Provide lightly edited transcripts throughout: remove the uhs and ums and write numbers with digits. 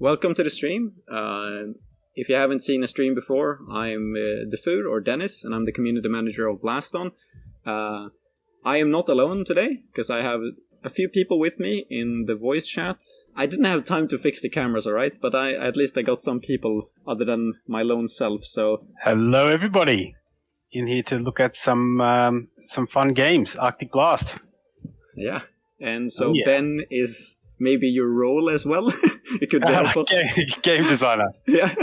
welcome to the stream. If you haven't seen a stream before, I'm the Food, or Dennis, and I'm the community manager of Blaston. I am not alone today, because I have a few people with me in the voice chat. I didn't have time to fix the cameras, alright, but at least I got some people other than my lone self, so... Hello everybody! In here to look at some fun games, Arctic Blast. Yeah, and so Ben is maybe your role as well. It could be helpful. Game designer. Yeah.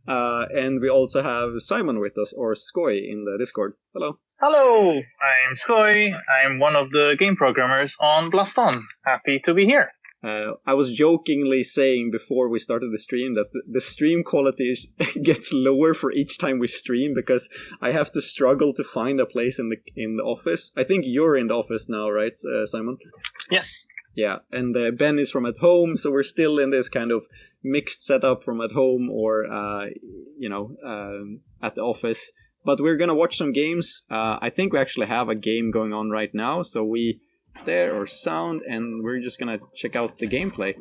And we also have Simon with us, or Skoy, in the Discord. Hello. Hello, I'm Skoy. I'm one of the game programmers on Blaston. Happy to be here. I was jokingly saying before we started the stream that the stream quality gets lower for each time we stream because I have to struggle to find a place in the office. I think you're in the office now, right, Simon? Yes. Yeah, and Ben is from at home, so we're still in this kind of mixed setup from at home or, at the office. But we're going to watch some games. I think we actually have a game going on right now, so sound, and we're just going to check out the gameplay.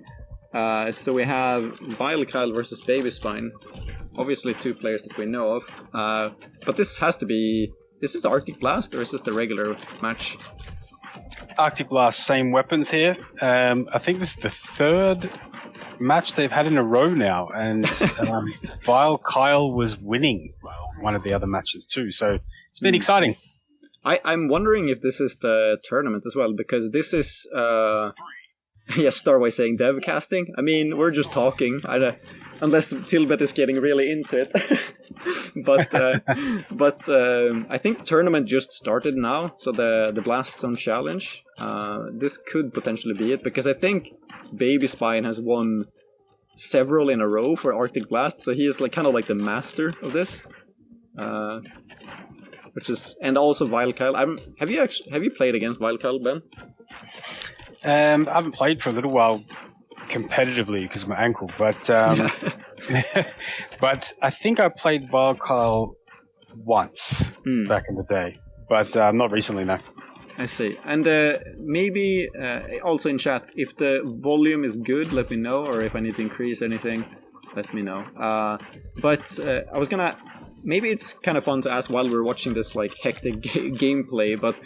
So we have Vilekyle versus BabySpine. Obviously two players that we know of. But this has to be... Is this the Arctic Blast, or is this the regular match? Arctic Blast, same weapons here. I think this is the third match they've had in a row now, and Vilekyle was winning one of the other matches too, so it's been exciting. I'm wondering if this is the tournament as well, because this is Starway saying dev casting. I mean, we're just talking, unless Tilbet is getting really into it. but I think the tournament just started now, so the Blast Zone Challenge. This could potentially be it, because I think BabySpine has won several in a row for Arctic Blast, so he is kind of like the master of this. And also Vilekyle. Have you played against Vilekyle, Ben? I haven't played for a little while competitively because of my ankle, but but I think I played Vilekyle once back in the day, but not recently, no. I see. And maybe also in chat, if the volume is good, let me know, or if I need to increase anything, let me know. But I was gonna... Maybe it's kind of fun to ask while we're watching this hectic gameplay, but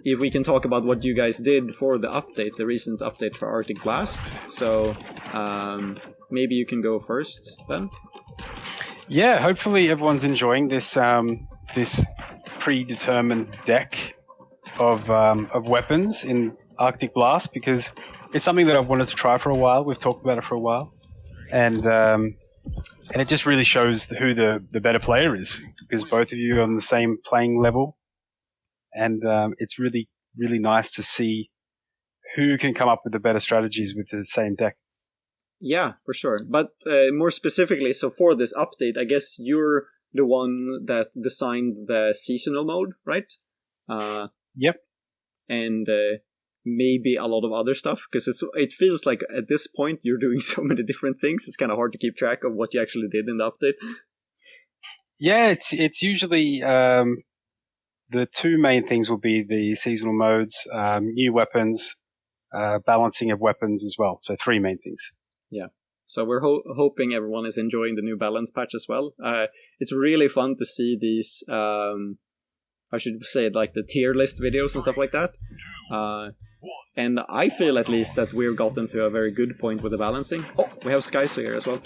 if we can talk about what you guys did for the update, the recent update for Arctic Blast. So maybe you can go first, Ben? Yeah, hopefully everyone's enjoying this this predetermined deck of weapons in Arctic Blast, because it's something that I've wanted to try for a while. We've talked about it for a while, and it just really shows who the better player is, because both of you are on the same playing level, and it's really, really nice to see who can come up with the better strategies with the same deck. Yeah, for sure. But more specifically, so for this update, I guess you're the one that designed the seasonal mode, right? Yep. And maybe a lot of other stuff, because it feels like at this point you're doing so many different things. It's kind of hard to keep track of what you actually did in the update. Yeah, it's usually the two main things will be the seasonal modes, new weapons, balancing of weapons as well. So three main things. Yeah. So we're hoping everyone is enjoying the new balance patch as well. It's really fun to see these, I should say, the tier list videos and stuff like that. And I feel at least that we've gotten to a very good point with the balancing. Oh, we have Skyzzo here as well.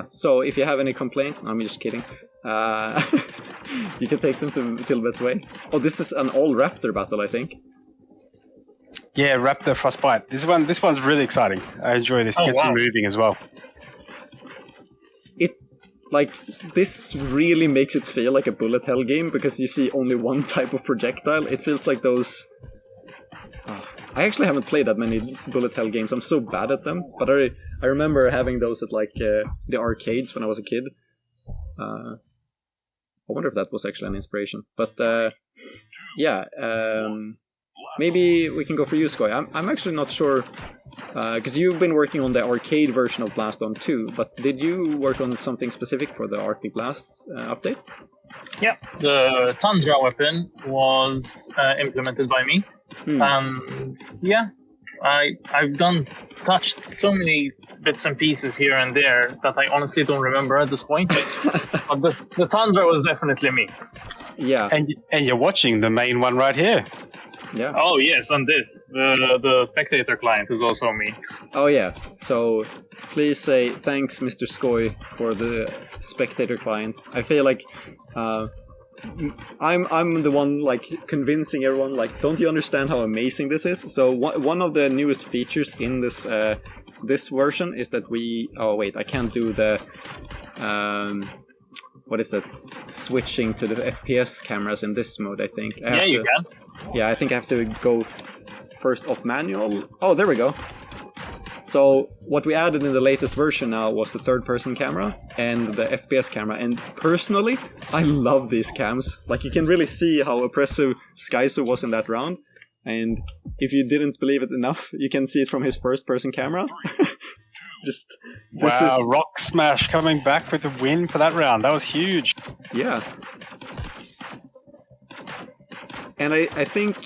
So if you have any complaints, no, I'm just kidding. You can take them to Tilbet's way. Oh, this is an all Raptor battle, I think. Yeah, Raptor Frostbite. This one's really exciting. I enjoy this. It gets me moving as well. It's this really makes it feel like a bullet hell game, because you see only one type of projectile. It feels like those... I actually haven't played that many bullet hell games. I'm so bad at them. But I remember having those at the arcades when I was a kid. I wonder if that was actually an inspiration. But maybe we can go for you, Skoy. I'm actually not sure... Because you've been working on the arcade version of Blaston too, but did you work on something specific for the Arctic Blast update? Yeah, the Tundra weapon was implemented by me. And yeah, I've touched so many bits and pieces here and there that I honestly don't remember at this point. But the Tundra was definitely me. Yeah. And you're watching the main one right here. Yeah. Oh yes, on this the spectator client is also me. Oh yeah. So please say thanks, Mr. Skoy, for the spectator client. I feel like I'm the one like convincing everyone like, don't you understand how amazing this is? So one of the newest features in this this version is that oh wait, I can't do the what is it? Switching to the FPS cameras in this mode, I think. You can. Yeah, I think I have to go first off manual. Oh, there we go. So what we added in the latest version now was the third-person camera and the FPS camera. And personally, I love these cams. Like, you can really see how oppressive Skyzzo was in that round. And if you didn't believe it enough, you can see it from his first-person camera. Rocksmash coming back with a win for that round. That was huge. Yeah. And I think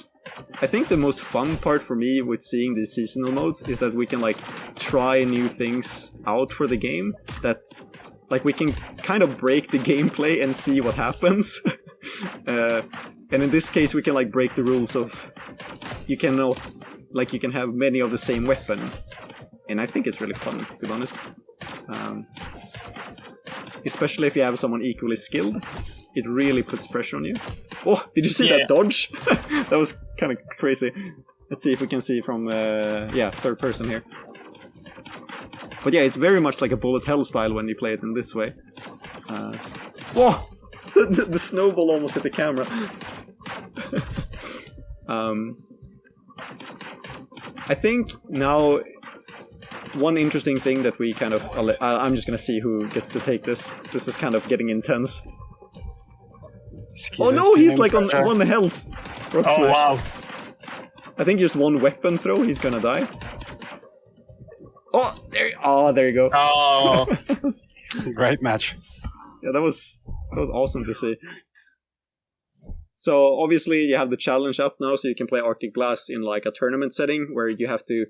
the most fun part for me with seeing these seasonal modes is that we can like try new things out for the game, that like we can kind of break the gameplay and see what happens. And in this case we can like break the rules of you can have many of the same weapon. And I think it's really fun, to be honest. Especially if you have someone equally skilled. It really puts pressure on you. Oh, did you see that dodge? That was kind of crazy. Let's see if we can see from, third person here. But yeah, it's very much like a bullet hell style when you play it in this way. Whoa! The snowball almost hit the camera. I think now one interesting thing that we kind of... I'm just gonna see who gets to take this. This is kind of getting intense. Oh no, he's like on 1 health. Rocksmash. Oh wow. I think just one weapon throw, he's gonna die. Oh, there you go. Oh. Great match. Yeah, that was awesome to see. So obviously you have the challenge up now, so you can play Arctic Blast in like a tournament setting where you have to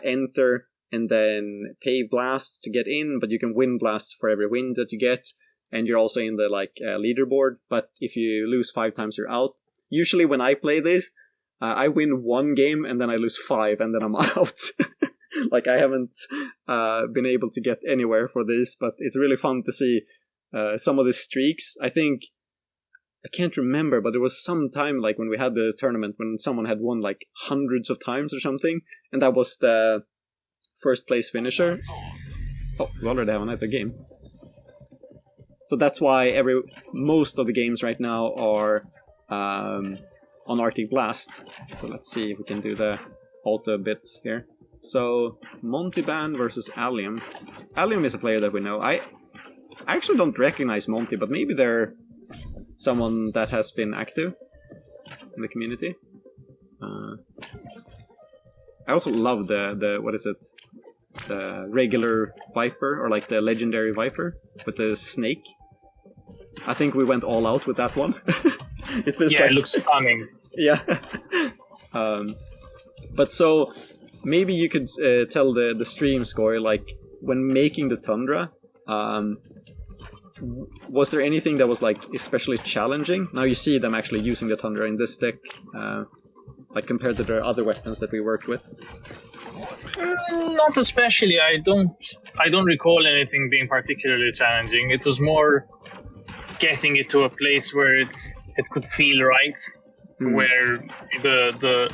enter and then pay blasts to get in, but you can win blasts for every win that you get. And you're also in the leaderboard, but if you lose 5 times, you're out. Usually when I play this, I win 1 game and then I lose 5 and then I'm out. Like I haven't been able to get anywhere for this, but it's really fun to see some of the streaks. I think, I can't remember, but there was some time like when we had the tournament when someone had won like hundreds of times or something, and that was the first place finisher. Oh, we already have another game. So that's why most of the games right now are on Arctic Blast. So let's see if we can do the auto bit here. So Montybann versus Allium. Allium is a player that we know. I actually don't recognize Monty, but maybe they're someone that has been active in the community. I also love the what is it? The regular Viper, or like the legendary Viper with the snake. I think we went all out with that one. It feels it looks stunning. Yeah. But so maybe you could tell the stream score, like when making the Tundra, was there anything that was like especially challenging? Now you see them actually using the Tundra in this deck, like compared to the other weapons that we worked with. Not especially. I don't recall anything being particularly challenging. It was more getting it to a place where it could feel right, where the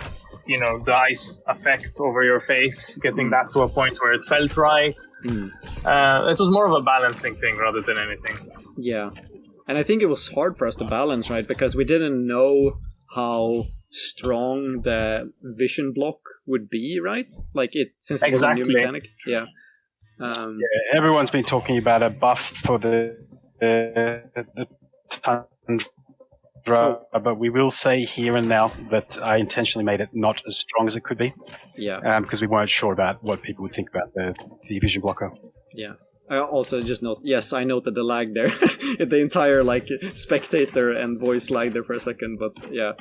ice effect over your face, getting that to a point where it felt right. It was more of a balancing thing rather than anything. Yeah, and I think it was hard for us to balance, right? Because we didn't know how strong the vision block would be, right? Like since it was a new mechanic. Yeah. Everyone's been talking about a buff for the Tundra, but we will say here and now that I intentionally made it not as strong as it could be. Yeah. Because we weren't sure about what people would think about the vision blocker. Yeah. I also just note. Yes, I noted the lag there. The entire like spectator and voice lag there for a second, but yeah.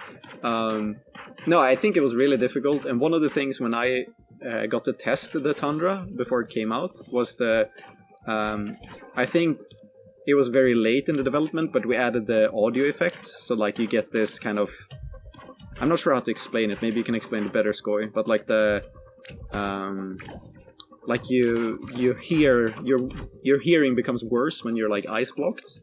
No, I think it was really difficult. And one of the things when I got to test the Tundra before it came out was the. I think it was very late in the development, but we added the audio effects. So like you get this kind of. I'm not sure how to explain it. Maybe you can explain it better, Skoy. But like the. Like you hear your hearing becomes worse when you're like ice blocked.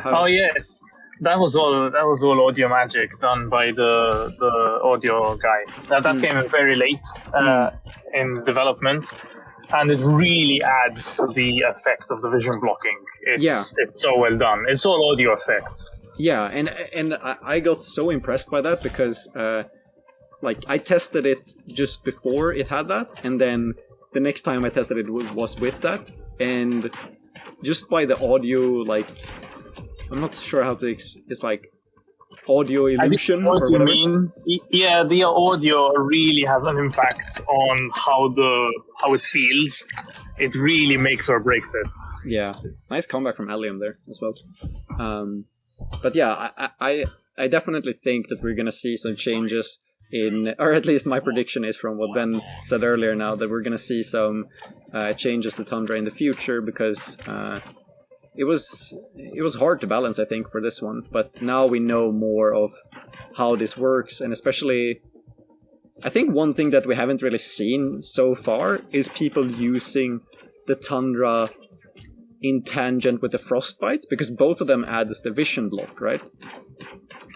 Oh yes, that was all audio magic done by the audio guy. That came in very late in development, and it really adds to the effect of the vision blocking. It's so well done. It's all audio effects. Yeah, and I got so impressed by that because like I tested it just before it had that, and then. The next time I tested it was with that, and just by the audio, like, I'm not sure how to, it's like audio illusion or whatever. What you mean? Yeah, the audio really has an impact on how it feels. It really makes or breaks it. Yeah, nice comeback from Allium there as well. But yeah, I definitely think that we're gonna see some changes. Or at least my prediction is from what Ben said earlier now, that we're going to see some changes to Tundra in the future, because it was hard to balance, I think, for this one. But now we know more of how this works, and especially, I think one thing that we haven't really seen so far is people using the Tundra in tangent with the Frostbite, because both of them adds the vision block, right?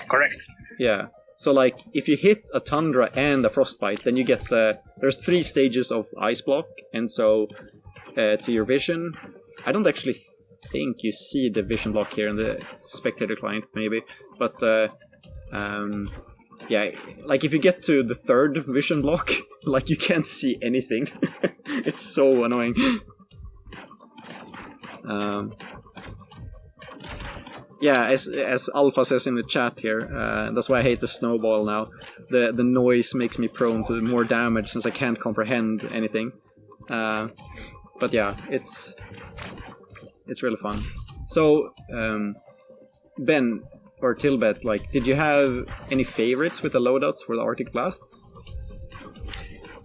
Correct. Yeah. So, like, if you hit a Tundra and a Frostbite, then you get there's 3 stages of Ice Block, and so to your vision, I don't actually think you see the vision block here in the spectator client, maybe, but yeah, like if you get to the 3rd vision block, like you can't see anything. It's so annoying. Yeah, as Alpha says in the chat here, that's why I hate the snowball now. The noise makes me prone to more damage since I can't comprehend anything. But yeah, it's really fun. So, Ben or Tilbet, like, did you have any favorites with the loadouts for the Arctic Blast?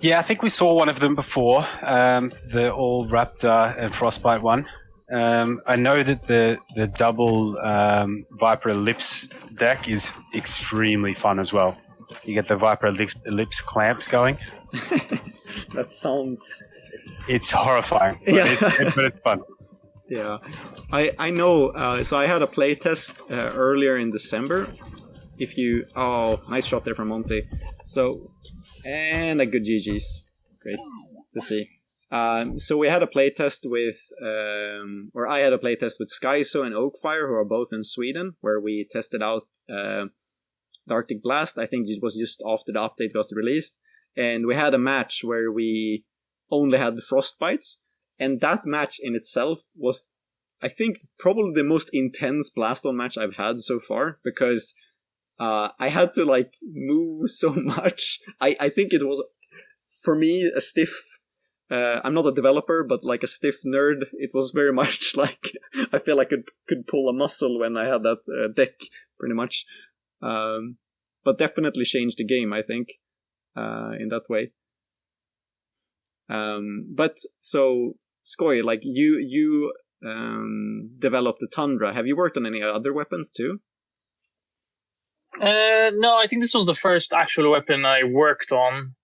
Yeah, I think we saw one of them before, the all Raptor and Frostbite one. I know that the double Viper Ellipse deck is extremely fun as well. You get the Viper Ellipse clamps going. That sounds... It's horrifying, but, yeah. but it's fun. Yeah, I know. So I had a playtest earlier in December. Oh, nice shot there from Monty. So, and a good GG's. Great to see. So we had a playtest with, or I had a playtest with Skyzzo and Oakfire, who are both in Sweden, where we tested out the Arctic Blast. I think it was just after the update was released, and we had a match where we only had the Frostbites, and that match in itself was, I think, probably the most intense Blaston match I've had so far, because I had to like move so much. I think it was, for me, a stiff. I'm not a developer, but like a stiff nerd, it was very much like I feel like I could pull a muscle when I had that deck, pretty much. But definitely changed the game, I think, in that way. But so, Skoy, like you developed the Tundra. Have you worked on any other weapons too? No, I think this was the first actual weapon I worked on.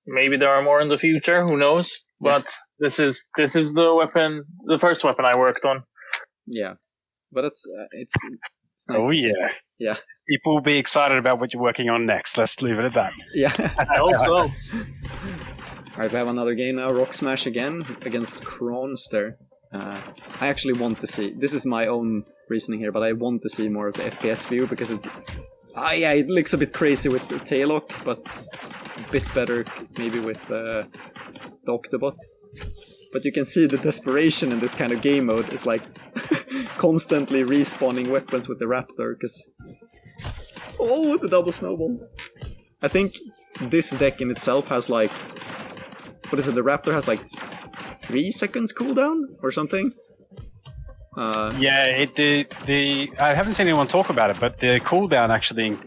Maybe there are more in the future, who knows? But this is the first weapon I worked on. Yeah, but it's nice. Oh yeah, yeah. People will be excited about what you're working on next. Let's leave it at that. Yeah, I hope so. All right, we have another game now. Rocksmash again against Crawnster. I actually want to see. This is my own reasoning here, but I want to see more of the FPS view because it looks a bit crazy with the tail lock, but a bit better maybe with the Octobot. But you can see the desperation in this kind of game mode is like constantly respawning weapons with the Raptor, because the double snowball. I think this deck in itself has like, what is it? The Raptor has like 3 seconds cooldown or something. I haven't seen anyone talk about it, but the cooldown actually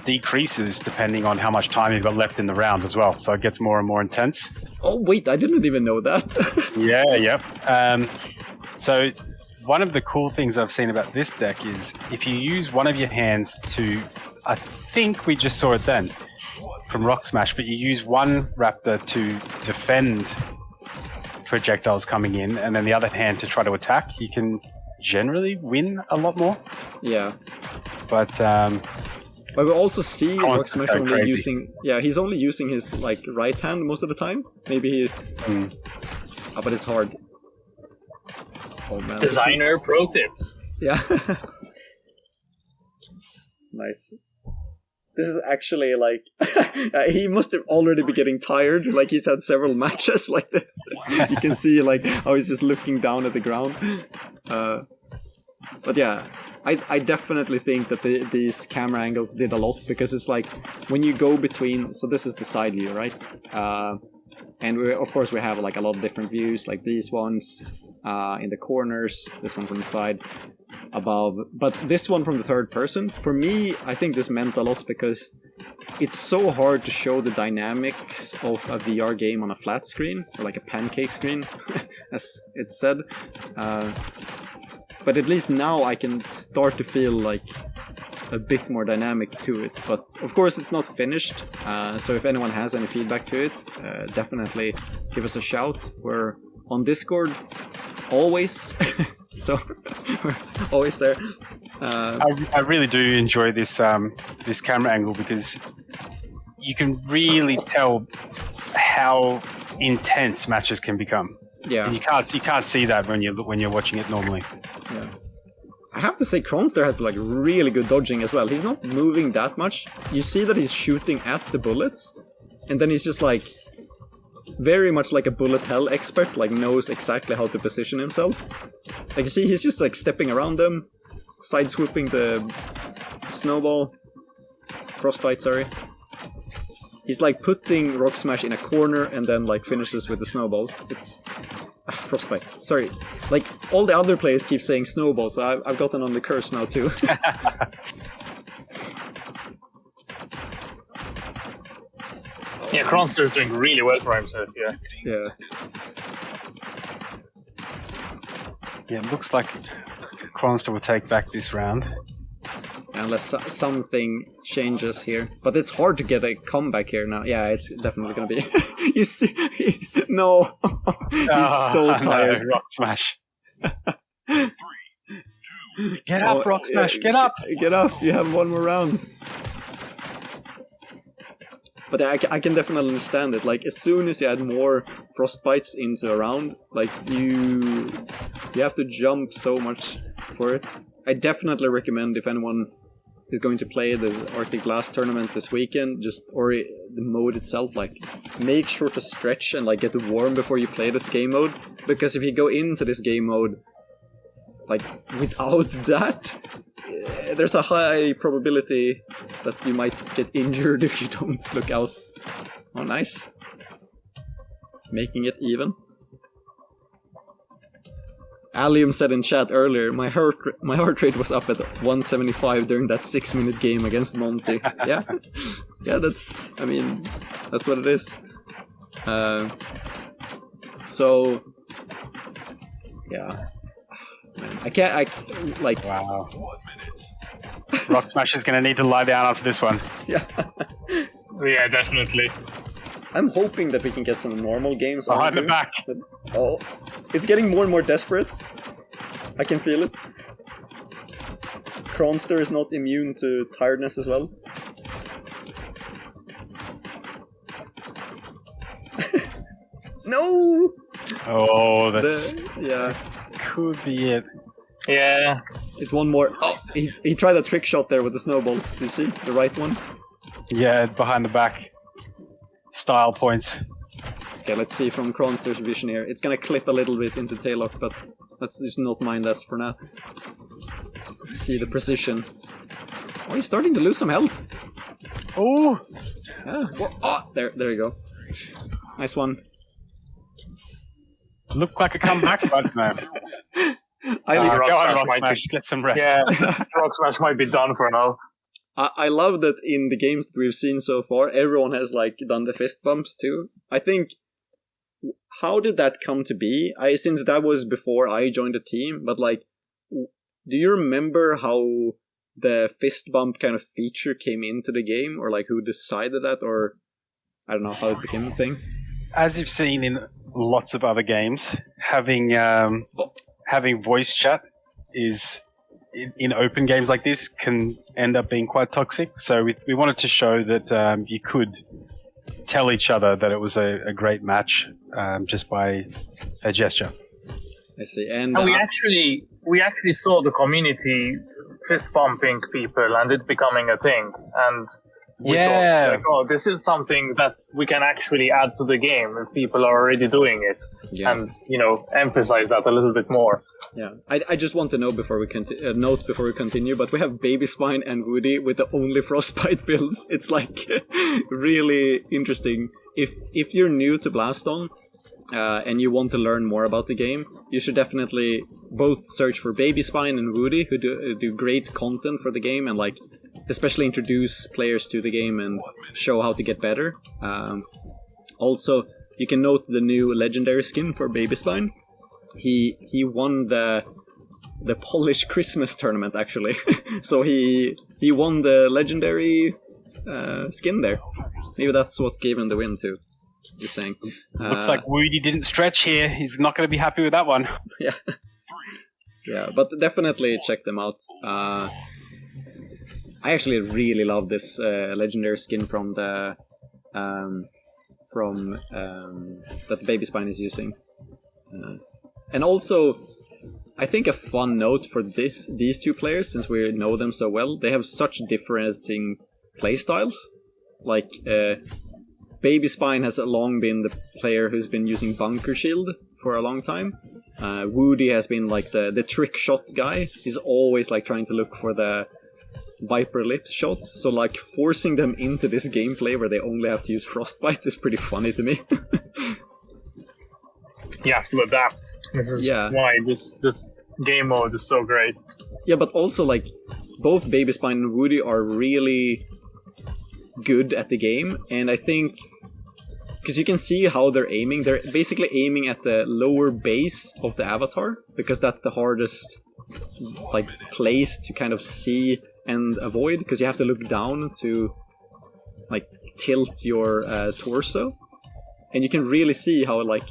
decreases depending on how much time you've got left in the round as well. So it gets more and more intense. Oh wait, I didn't even know that. So one of the cool things I've seen about this deck is if you use one of your hands to, I think we just saw it then from Rocksmash, but you use one raptor to defend projectiles coming in, and then the other hand to try to attack, you can generally win a lot more. Yeah. But we also see Rocksmash only crazy. using... Yeah, he's only using his like right hand most of the time. Maybe he... but it's hard. Oh man. Designer pro tips. Yeah. Nice. This is actually like... he must have already be getting tired. Like he's had several matches like this. You can see like how he's just looking down at the ground. But yeah, I definitely think that these camera angles did a lot, because it's like when you go between... So this is the side view, right? And of course we have like a lot of different views, like these ones in the corners, this one from the side, above. But this one from the third person, for me, I think this meant a lot, because it's so hard to show the dynamics of a VR game on a flat screen, or like a pancake screen, as it's said. But at least now I can start to feel like a bit more dynamic to it. But of course it's not finished, so if anyone has any feedback to it, definitely give us a shout. We're on Discord always, so we're always there. I really do enjoy this this camera angle, because you can really tell how intense matches can become. Yeah, and you can't see that when you're watching it normally. Yeah. I have to say, Crawnster has like really good dodging as well. He's not moving that much. You see that he's shooting at the bullets, and then he's just like very much like a bullet hell expert, like knows exactly how to position himself. Like you see, he's just like stepping around them, side swooping the snowball, frostbite. Sorry. He's like putting Rocksmash in a corner and then like finishes with the snowball. It's frostbite. Sorry. Like all the other players keep saying snowball, so I've gotten on the curse now too. Yeah, Crawnster is doing really well for himself here. Yeah. Yeah, it looks like Crawnster will take back this round. Unless something changes here. But it's hard to get a comeback here now. Yeah, it's definitely gonna be... You see... No! He's so tired. No, Rocksmash. Get up, Rocksmash, get up! Get up, you have one more round. But I can definitely understand it. Like, as soon as you add more frostbites into a round, like, you have to jump so much for it. I definitely recommend, if anyone is going to play the Arctic Blast tournament this weekend, or the mode itself, like, make sure to stretch and like get warm before you play this game mode, because if you go into this game mode like without that, there's a high probability that you might get injured if you don't look out. Oh, nice. Making it even. Allium said in chat earlier, my heart rate was up at 175 during that 6-minute game against Monty. Yeah, yeah, that's what it is. So, yeah, man, Wow. Rocksmash is gonna need to lie down after this one. Yeah. Yeah, definitely. I'm hoping that we can get some normal games behind the back. Oh, it's getting more and more desperate. I can feel it. Crawnster is not immune to tiredness as well. No! Oh, that's... Yeah. Could be it. Yeah. It's one more. Oh, he tried a trick shot there with the snowball. Do you see? The right one? Yeah, behind the back. Style points. Okay, let's see from Crawnster's vision here. It's gonna clip a little bit into tail lock, but let's just not mind that for now. Let's see the precision. Oh, he's starting to lose some health. Oh! Yeah. Oh, there you go. Nice one. Look like a comeback, but no. I Go on, Rocksmash, get some rest. Yeah, Rocksmash might be done for now. I love that in the games that we've seen so far, everyone has like done the fist bumps too. I think, how did that come to be? Since that was before I joined the team, but like, do you remember how the fist bump kind of feature came into the game, or like who decided that, or I don't know how it became a thing? As you've seen in lots of other games, having voice chat is in open games like this can end up being quite toxic. So we wanted to show that you could tell each other that it was a great match just by a gesture. I see, and we actually saw the community fist bumping people and it becoming a thing, and we thought, like, oh, this is something that we can actually add to the game if people are already doing it, and emphasize that a little bit more. Yeah, I just want to know before we continue, but we have BabySpine and Woody with the only Frostbite builds. It's like really interesting. If you're new to Blaston and you want to learn more about the game, you should definitely both search for BabySpine and Woody, who do great content for the game and like especially introduce players to the game and show how to get better. Also, you can note the new legendary skin for BabySpine. He won the Polish Christmas tournament actually, so he won the legendary skin there. Maybe that's what gave him the win too. You're saying. Looks like Woody didn't stretch here. He's not going to be happy with that one. Yeah, yeah, but definitely check them out. I actually really love this legendary skin from the that BabySpine is using. And also, I think a fun note for these two players, since we know them so well, they have such differing playstyles. Like, BabySpine has long been the player who's been using Bunker Shield for a long time. Woody has been like the trick shot guy. He's always like trying to look for the Viper Lips shots. So like forcing them into this gameplay where they only have to use Frostbite is pretty funny to me. You have to adapt. This is why this game mode is so great. Yeah, but also like both BabySpine and Woody are really good at the game, and I think because you can see how they're aiming. They're basically aiming at the lower base of the avatar because that's the hardest like place to kind of see and avoid, because you have to look down to like tilt your torso, and you can really see how like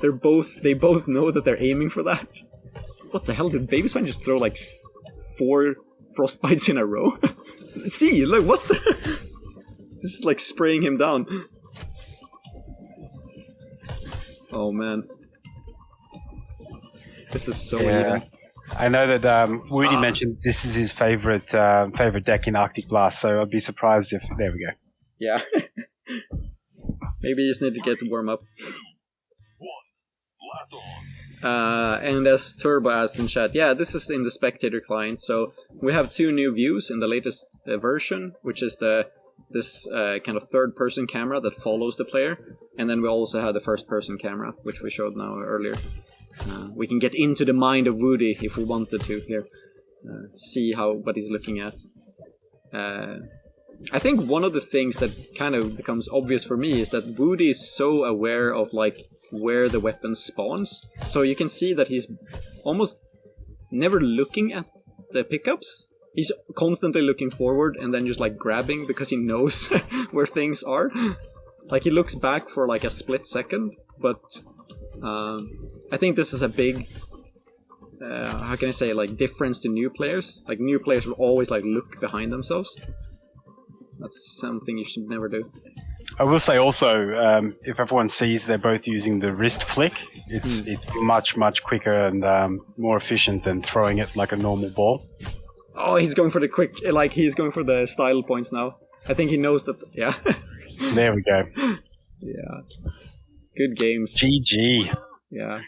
they both know that they're aiming for that. What the hell, did BabySpine just throw like 4 frostbites in a row? See, look, what the... This is like spraying him down. Oh man. This is so even. I know that Woody mentioned this is his favorite deck in Arctic Blast, so I'd be surprised if... There we go. Yeah. Maybe you just need to get to warm up. And as Turbo asked in chat, this is in the spectator client, so we have 2 new views in the latest version, which is this kind of third-person camera that follows the player, and then we also have the first-person camera, which we showed now earlier. We can get into the mind of Woody if we wanted to here, see what he's looking at. I think one of the things that kind of becomes obvious for me is that Woody is so aware of like where the weapon spawns. So you can see that he's almost never looking at the pickups. He's constantly looking forward and then just like grabbing because he knows where things are. Like he looks back for like a split second, but I think this is a big how can I say, like difference to new players. Like new players will always like look behind themselves. That's something you should never do. I will say also, if everyone sees they're both using the wrist flick, it's much, much quicker and more efficient than throwing it like a normal ball. Oh, he's going for the quick, like he's going for the style points now. I think he knows that, yeah. There we go. Yeah. Good games. GG. Yeah.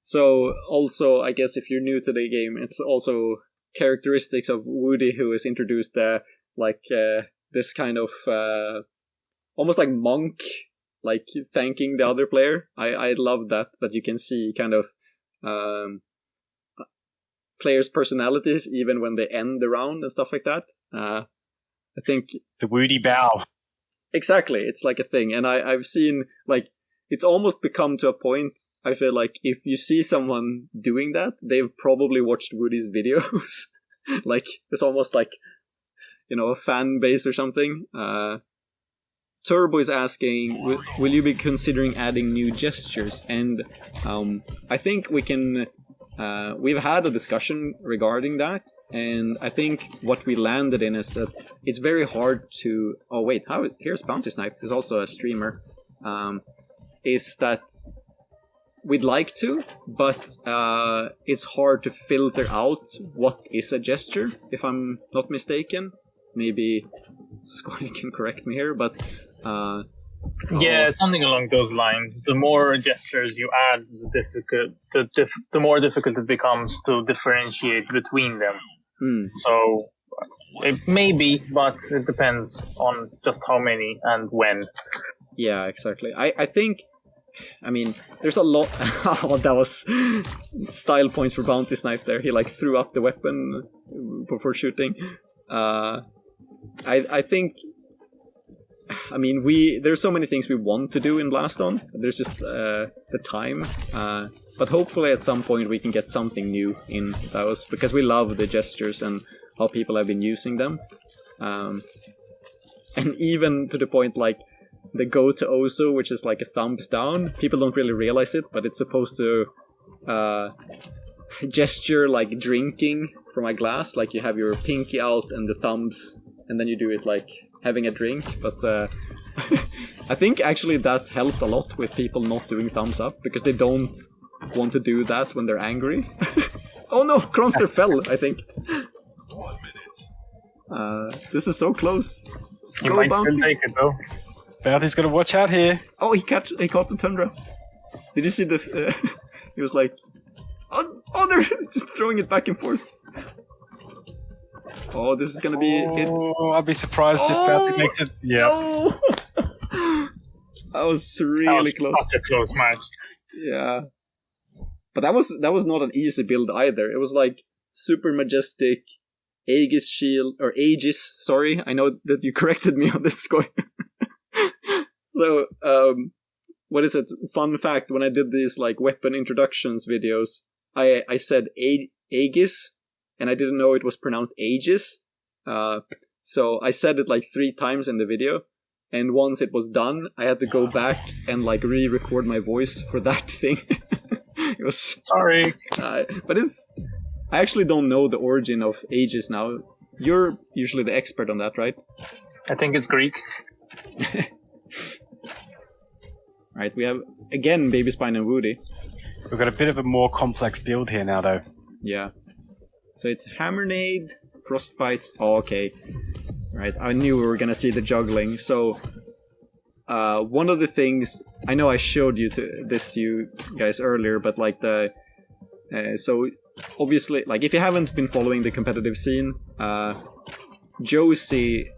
So, also, I guess if you're new to the game, it's also characteristics of Woody who has introduced this kind of almost like monk like thanking the other player. I love that you can see kind of players' personalities even when they end the round and stuff like that. I think the Woody bow. Exactly, it's like a thing, and I've seen like it's almost become to a point. I feel like if you see someone doing that, they've probably watched Woody's videos. Like it's almost like, you know, a fan base or something. Turbo is asking, will you be considering adding new gestures? And I think we can. We've had a discussion regarding that, and I think what we landed in is that it's very hard to. Oh wait, here's BountyXSnipe, who's also a streamer. Is that we'd like to, but it's hard to filter out what is a gesture, if I'm not mistaken. Maybe Squire can correct me here, but... yeah, something along those lines. The more gestures you add, the more difficult it becomes to differentiate between them. So it may be, but it depends on just how many and when. Yeah, exactly. I think... I mean, there's a lot... Oh, that was style points for BountyXSnipe there. He like threw up the weapon before shooting. I think... I mean, there's so many things we want to do in Blaston. There's just the time. But hopefully at some point we can get something new in those, because we love the gestures and how people have been using them. And even to the point like the go to Ozo, which is like a thumbs down. People don't really realize it, but it's supposed to gesture like drinking from a glass. Like you have your pinky out and the thumbs, and then you do it like having a drink. But I think actually that helped a lot with people not doing thumbs up, because they don't want to do that when they're angry. Oh no, Crawnster fell, I think. 1 minute. This is so close. You might still take it though. Bounty's got to watch out here. Oh, he caught the Tundra. Did you see the... he was like... Oh, they're just throwing it back and forth. Oh, this is gonna be it. Oh, I'd be surprised if Bounty makes it. Yeah. No. That was really close. Such a close match. Yeah. But that was not an easy build either. It was like super majestic Aegis shield, or Aegis, sorry. I know that you corrected me on this score. So, what is it? Fun fact, when I did these like weapon introductions videos, I said Aegis, and I didn't know it was pronounced Aegis. So I said it like 3 times in the video, and once it was done, I had to go back and like re-record my voice for that thing. It was... Sorry. But I actually don't know the origin of Aegis now. You're usually the expert on that, right? I think it's Greek. Right, we have, again, BabySpine and Woody. We've got a bit of a more complex build here now, though. Yeah. So it's Hammernade, Frostbites. Oh, okay. Right, I knew we were gonna see the juggling. So, one of the things... I know I showed this to you guys earlier, but like the... so, obviously, like if you haven't been following the competitive scene, Josie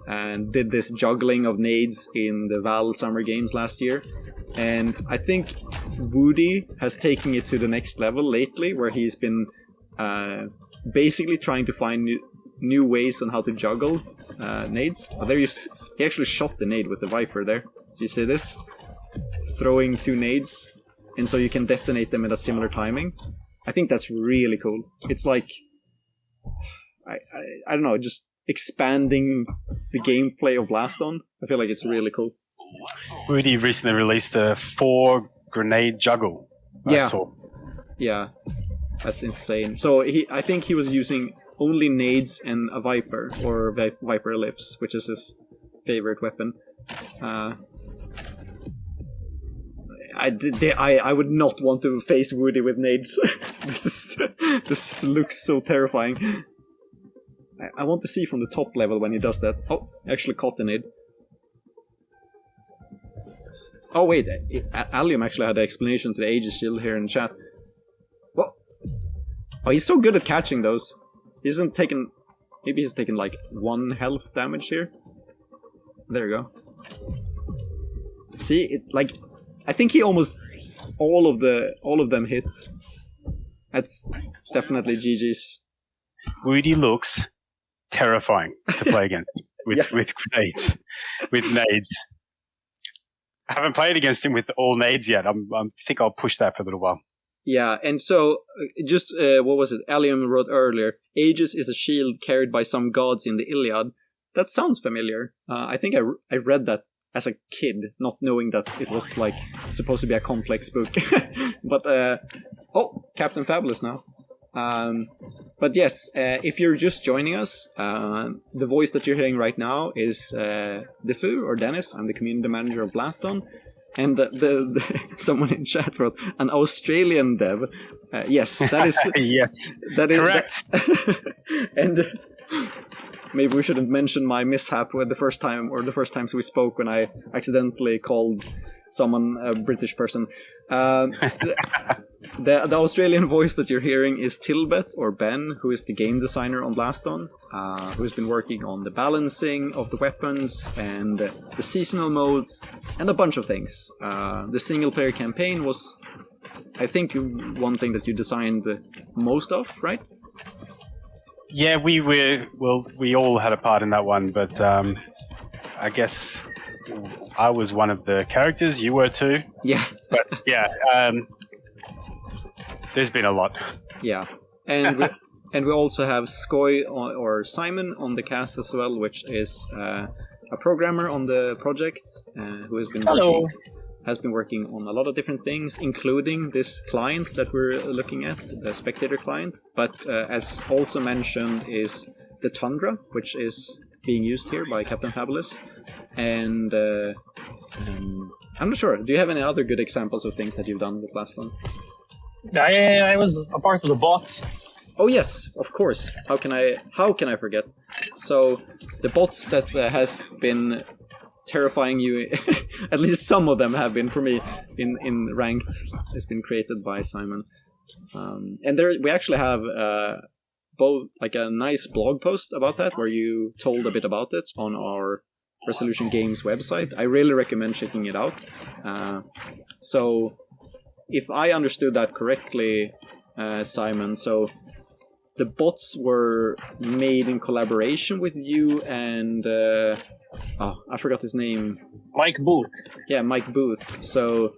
did this juggling of nades in the Val Summer Games last year. And I think Woody has taken it to the next level lately, where he's been basically trying to find new ways on how to juggle nades. Oh, there he actually shot the nade with the Viper there. So you see this? Throwing 2 nades, and so you can detonate them at a similar timing. I think that's really cool. It's like, I don't know, just expanding the gameplay of Blaston. I feel like it's really cool. Woody recently released a 4 grenade juggle. Yeah. Yeah, that's insane. So I think he was using only nades and a Viper, or Viper Ellipse, which is his favorite weapon. I would not want to face Woody with nades. This looks so terrifying. I want to see from the top level when he does that. Oh, actually caught the nade. Oh wait, Allium actually had an explanation to the Aegis shield here in the chat. What? Oh, he's so good at catching those. He hasn't taken... Maybe he's taken like 1 health damage here. There you go. see it. Like, I think he almost all of them hit. That's definitely GG's. Wudi looks terrifying to play against with grenades, with nades. I haven't played against him with all nades yet. I think I'll push that for a little while. Yeah, and so just what was it? Allium wrote earlier. Aegis is a shield carried by some gods in the Iliad. That sounds familiar. I think I read that as a kid, not knowing that it was like supposed to be a complex book. But CaptainFabulous now. But yes, if you're just joining us, the voice that you're hearing right now is Defu or Dennis. I'm the community manager of Blaston. And the someone in chat wrote an Australian dev. Yes, that is yes, that is correct. And maybe we shouldn't mention my mishap with the first times we spoke when I accidentally called someone a British person. The Australian voice that you're hearing is Tilbet or Ben, who is the game designer on Blaston, who's been working on the balancing of the weapons and the seasonal modes and a bunch of things. The single player campaign was, I think, one thing that you designed most of, right? Yeah, we all had a part in that one, but I guess I was one of the characters. You were too. Yeah. But yeah, there's been a lot. Yeah, and we also have Skoy or Simon on the cast as well, which is a programmer on the project who has been working on a lot of different things, including this client that we're looking at, the Spectator client. But as also mentioned is the Tundra, which is being used here by CaptainFabulous. And I'm not sure. Do you have any other good examples of things that you've done with Blaston? I was a part of the bots. Oh yes, of course. How can I forget? So the bots that has been terrifying you, at least some of them have been for me in ranked, has been created by Simon. And there we actually have both like a nice blog post about that where you told a bit about it on our Resolution Games website. I really recommend checking it out. So if I understood that correctly, Simon, so the bots were made in collaboration with you and I forgot his name. Mike Booth. Yeah, Mike Booth. So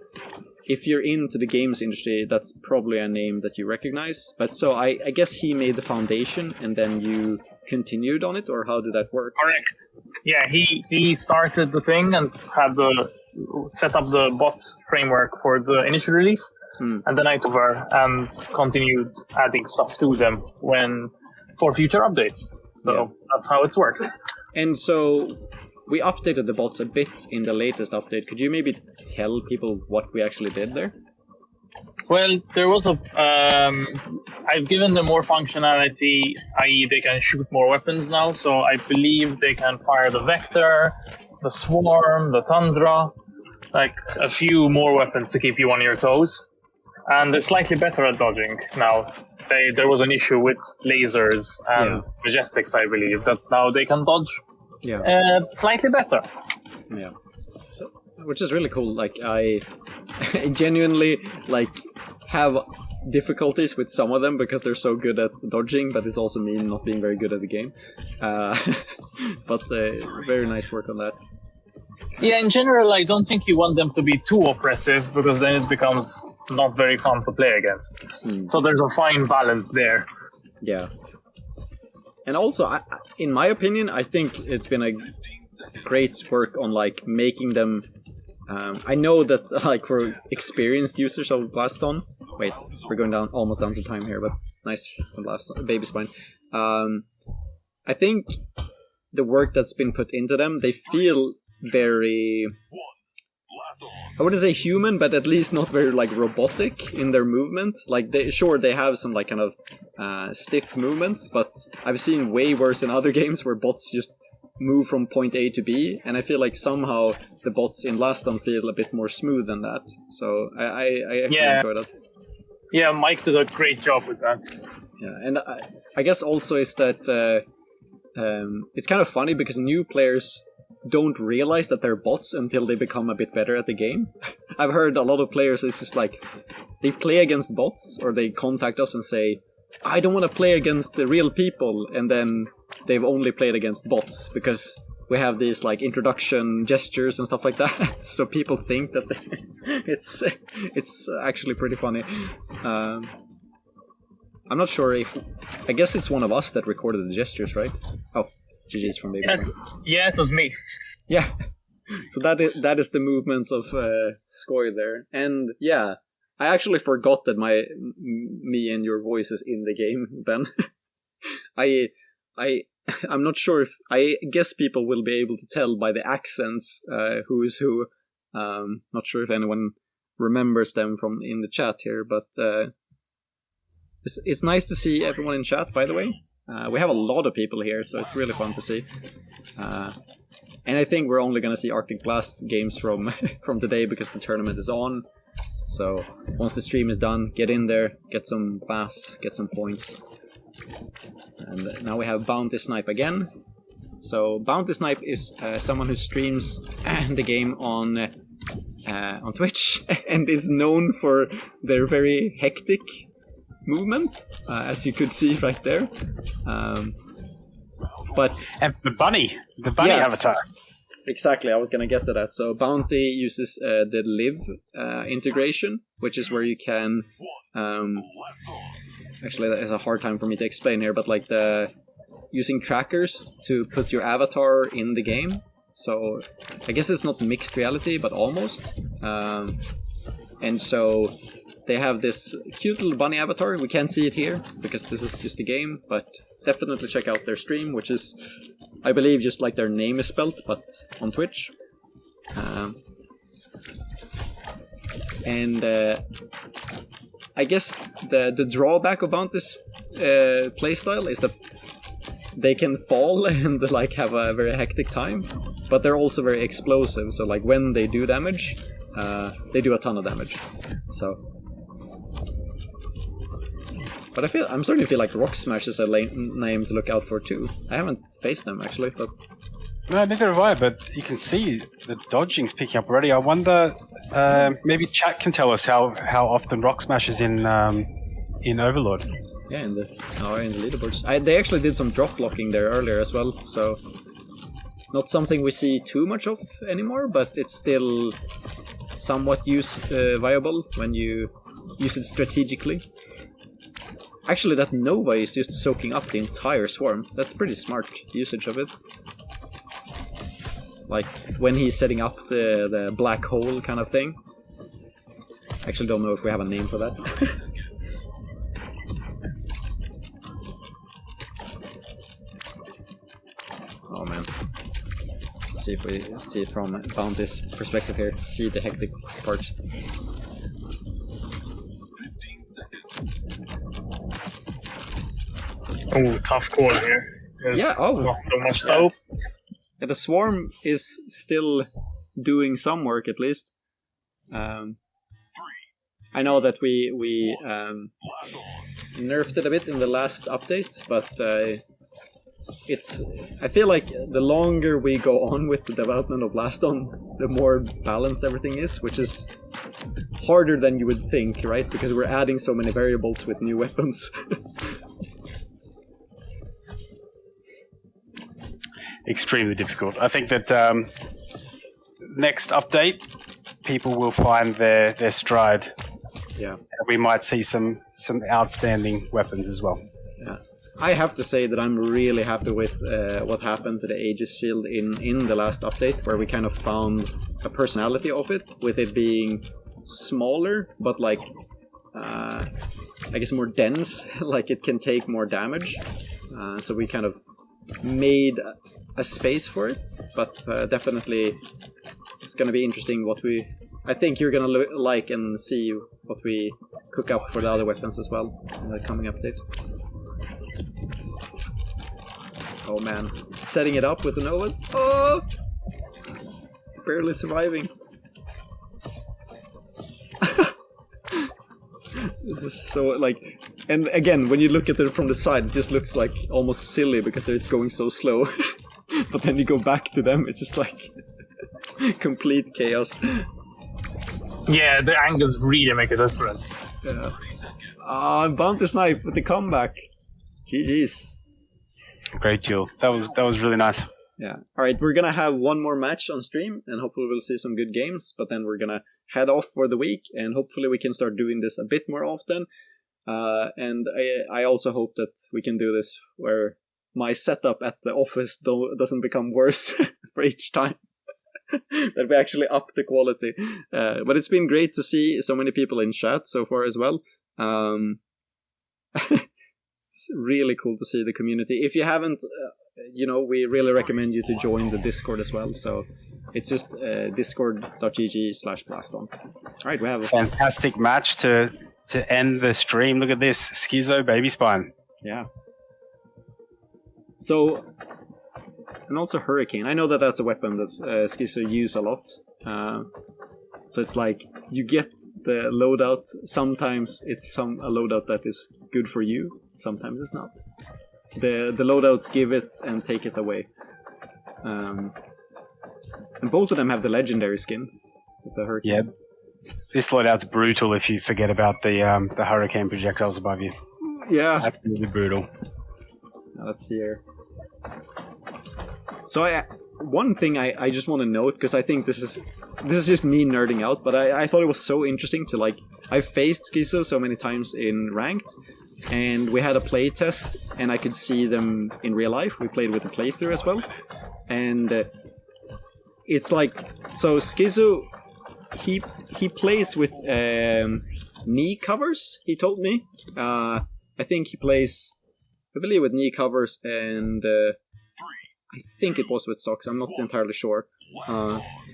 if you're into the games industry, that's probably a name that you recognize. But so I guess he made the foundation and then you continued on it, or how did that work? Correct. Yeah, he started the thing and had set up the bot framework for the initial release, and then I took over and continued adding stuff to them for future updates. So that's how it's worked. And so we updated the bots a bit in the latest update. Could you maybe tell people what we actually did there? Well, there was I've given them more functionality, i.e. they can shoot more weapons now, so I believe they can fire the Vector, the Swarm, the Tundra, like a few more weapons to keep you on your toes. And they're slightly better at dodging now. There was an issue with lasers and Majestics, I believe, that now they can dodge slightly better. Yeah. So, which is really cool. Like, I genuinely, have difficulties with some of them because they're so good at dodging, but it's also me not being very good at the game. But very nice work on that. Yeah, in general, I don't think you want them to be too oppressive because then it becomes not very fun to play against. So there's a fine balance there. Yeah. And also, in my opinion, I think it's been a great work on making them. I know that for experienced users of Blaston. Wait, we're going almost down to time here, but nice from Blaston, BabySpine. I think the work that's been put into them, they feel very, I wouldn't say human, but at least not very robotic in their movement. They have some kind of stiff movements, but I've seen way worse in other games where bots just move from point A to B, and I feel like somehow the bots in Blaston feel a bit more smooth than that. So I actually enjoy that. Yeah, Mike did a great job with that. Yeah, and I guess also is that it's kind of funny because new players don't realize that they're bots until they become a bit better at the game. I've heard a lot of players, it's just like, they play against bots, or they contact us and say, I don't want to play against the real people, and then they've only played against bots, because we have these like introduction gestures and stuff like that, so people think that it's actually pretty funny. I'm not sure if... I guess it's one of us that recorded the gestures, right? Oh, GG's from BabySpine. Yeah, it was me. Yeah. So that is the movements of Skoy there. And yeah, I actually forgot that me and your voice is in the game, Ben. I'm not sure if... I guess people will be able to tell by the accents who is who. Not sure if anyone remembers them from in the chat here, but it's nice to see everyone in chat, by the way. We have a lot of people here, so it's really fun to see. And I think we're only going to see Arctic Blast games from today because the tournament is on. So once the stream is done, get in there, get some blasts, get some points. And now we have BountyXSnipe again. So BountyXSnipe is someone who streams the game on Twitch and is known for their very hectic movement, as you could see right there. And the bunny avatar. Exactly, I was gonna get to that. So Bounty uses the live integration, which is where you can actually that is a hard time for me to explain here, but like using trackers to put your avatar in the game. So I guess it's not mixed reality, but almost. And so they have this cute little bunny avatar. We can't see it here because this is just a game, but definitely check out their stream, which is, I believe, just like their name is spelt, but on Twitch. And I guess the drawback about this playstyle is that they can fall and like have a very hectic time, but they're also very explosive. So like when they do damage, they do a ton of damage. So. But I'm starting to feel like Rocksmash is a name to look out for too. I haven't faced them actually, but no, neither have I. But you can see the dodging's picking up already. I wonder, maybe chat can tell us how often Rocksmash is in Overlord. Yeah, in the leaderboards. They actually did some drop blocking there earlier as well, so not something we see too much of anymore, but it's still somewhat viable when you use it strategically. Actually, that Nova is just soaking up the entire swarm. That's pretty smart usage of it. Like, when he's setting up the black hole kind of thing. Actually, don't know if we have a name for that. Oh man. Let's see if we see it from Bounty's perspective here. See the hectic part. Oh, tough call here. There's not so much dope. Yeah, the swarm is still doing some work at least. I know that we nerfed it a bit in the last update, but I feel like the longer we go on with the development of Blaston, the more balanced everything is, which is harder than you would think, right? Because we're adding so many variables with new weapons. Extremely difficult. I think that next update, people will find their stride. Yeah, and we might see some outstanding weapons as well. Yeah, I have to say that I'm really happy with what happened to the Aegis Shield in the last update, where we kind of found a personality of it, with it being smaller, but like I guess more dense. Like it can take more damage. So we kind of made a space for it, but definitely it's going to be interesting what I think you're going to like and see what we cook up for the other weapons as well in the coming update. Oh man, setting it up with the Novas. Oh! Barely surviving. This is so, like... And again, when you look at it from the side, it just looks like almost silly because it's going so slow. but then you go back to them, it's just like complete chaos. Yeah, the angles really make a difference. Yeah. BountyXSnipe with the comeback. GG's. Great duel. That was really nice. Yeah. All right, we're gonna have one more match on stream, and hopefully we'll see some good games. But then we're gonna head off for the week, and hopefully we can start doing this a bit more often. And I also hope that we can do this where my setup at the office doesn't become worse for each time. That we actually up the quality. But it's been great to see so many people in chat so far as well. It's really cool to see the community. If you haven't, we really recommend you to join the Discord as well. So it's just discord.gg/Blaston. All right, we have a fantastic match to end the stream. Look at this. Skyzzo, BabySpine. Yeah. So, and also Hurricane. I know that that's a weapon that Skyzzo use a lot. So it's like you get the loadout. Sometimes it's a loadout that is good for you. Sometimes it's not. The loadouts give it and take it away. And both of them have the legendary skin with the Hurricane. Yeah. This loadout's brutal if you forget about the Hurricane projectiles above you. Yeah. Absolutely brutal. Let's see here. So one thing I just want to note, because I think this is just me nerding out, but I thought it was so interesting to I've faced Skyzzo so many times in ranked, and we had a play test, and I could see them in real life. We played with the playthrough as well, and it's like, so Skyzzo, he plays with knee covers. He told me. I think he plays, I believe, with knee covers, and I think it was with socks. I'm not entirely sure.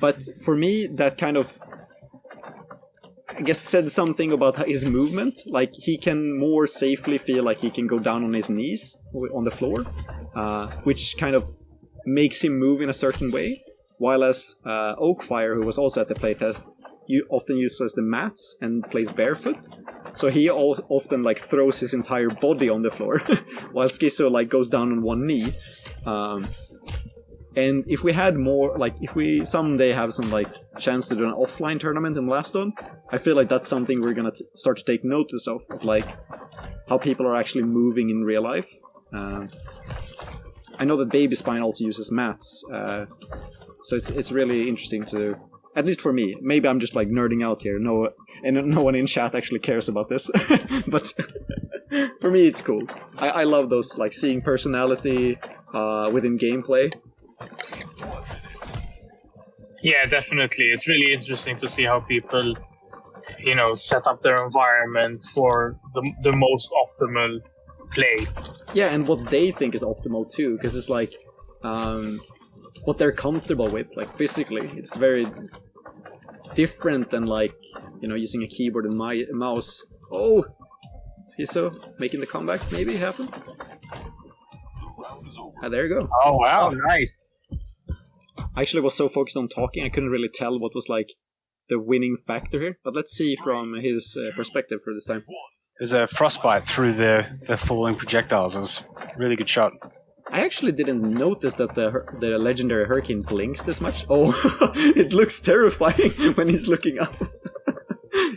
But for me, that kind of, I guess, said something about his movement. Like, he can more safely feel like he can go down on his knees on the floor, which kind of makes him move in a certain way. While as Oakfire, who was also at the playtest, often uses the mats and plays barefoot. So he often throws his entire body on the floor, while Skyzzo goes down on one knee. And if we had more, if we someday have some chance to do an offline tournament in Blaston, I feel like that's something we're gonna start to take notice of how people are actually moving in real life. I know that BabySpine also uses mats, so it's really interesting to, at least for me. Maybe I'm just nerding out here. No one in chat actually cares about this, but for me it's cool. I love those seeing personality within gameplay. Yeah, definitely. It's really interesting to see how people, set up their environment for the most optimal play. Yeah, and what they think is optimal too, because it's what they're comfortable with, physically. It's very different than using a keyboard and mouse. Oh, Skyzzo making the comeback maybe happen. There you go. Oh wow, nice. I actually was so focused on talking, I couldn't really tell what was the winning factor here. But let's see from his perspective for this time. There's a frostbite through the falling projectiles. It was a really good shot. I actually didn't notice that the legendary Hurricane blinks this much. Oh, it looks terrifying when he's looking up.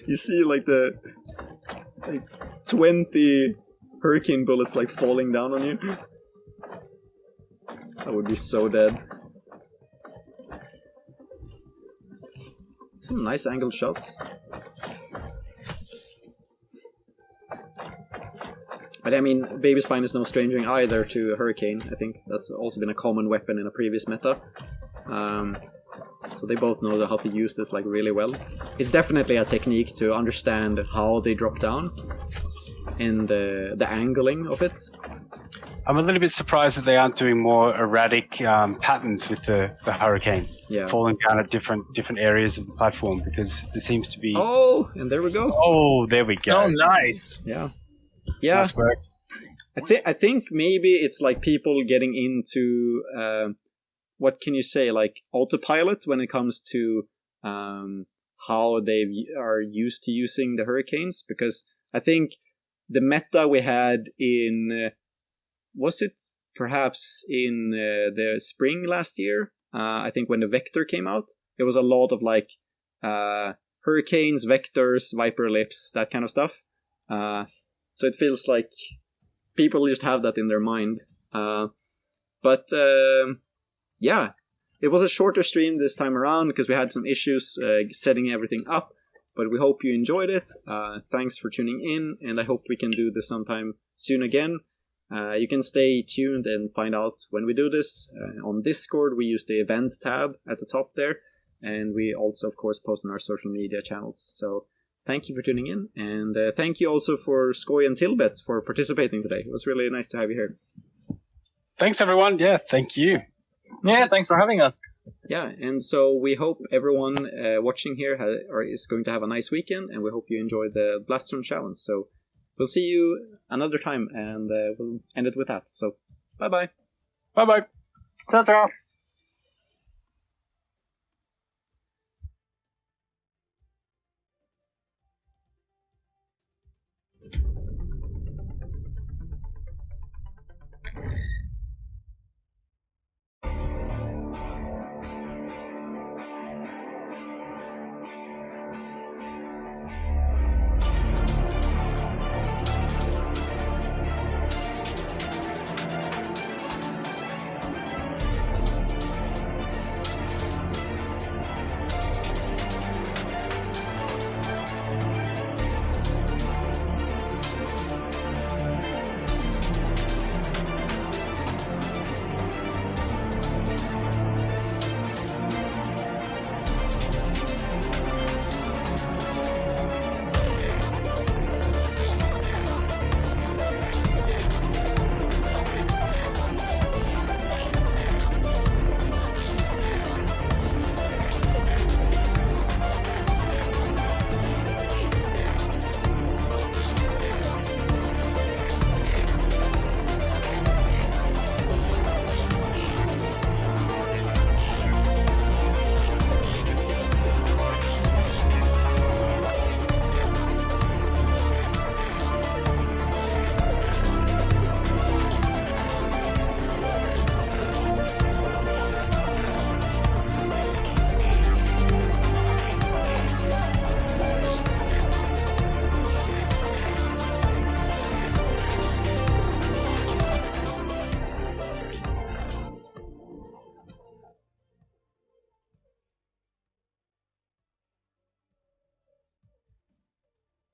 You see the 20 Hurricane bullets falling down on you. I would be so dead. Some nice angled shots. But I mean, BabySpine is no stranger either to Hurricane. I think that's also been a common weapon in a previous meta. So they both know how to use this really well. It's definitely a technique to understand how they drop down and the angling of it. I'm a little bit surprised that they aren't doing more erratic patterns with the Hurricane, falling down at different areas of the platform, because there seems to be... Oh, and there we go. Oh, there we go. Oh, nice. Yeah. Nice work. I think maybe it's people getting into, what can you say, autopilot when it comes to how they are used to using the Hurricanes, because I think the meta we had in... was it perhaps in the spring last year. I think when the Vector came out, it was a lot of like hurricanes, vectors, viper lips, that kind of stuff. So it feels like people just have that in their mind. But yeah, it was a shorter stream this time around because we had some issues setting everything up. But we hope you enjoyed it. Thanks for tuning in, and I hope we can do this sometime soon again. You can stay tuned and find out when we do this. On Discord, we use the event tab at the top there. And we also, of course, post on our social media channels. So thank you for tuning in. And thank you also for Skoy and Tilbet for participating today. It was really nice to have you here. Thanks, everyone. Yeah, thank you. Yeah, thanks for having us. Yeah, and so we hope everyone watching here is going to have a nice weekend. And we hope you enjoy the Blaston Challenge. So we'll see you another time. And we'll end it with that. So bye-bye. Bye-bye. Ciao, ciao.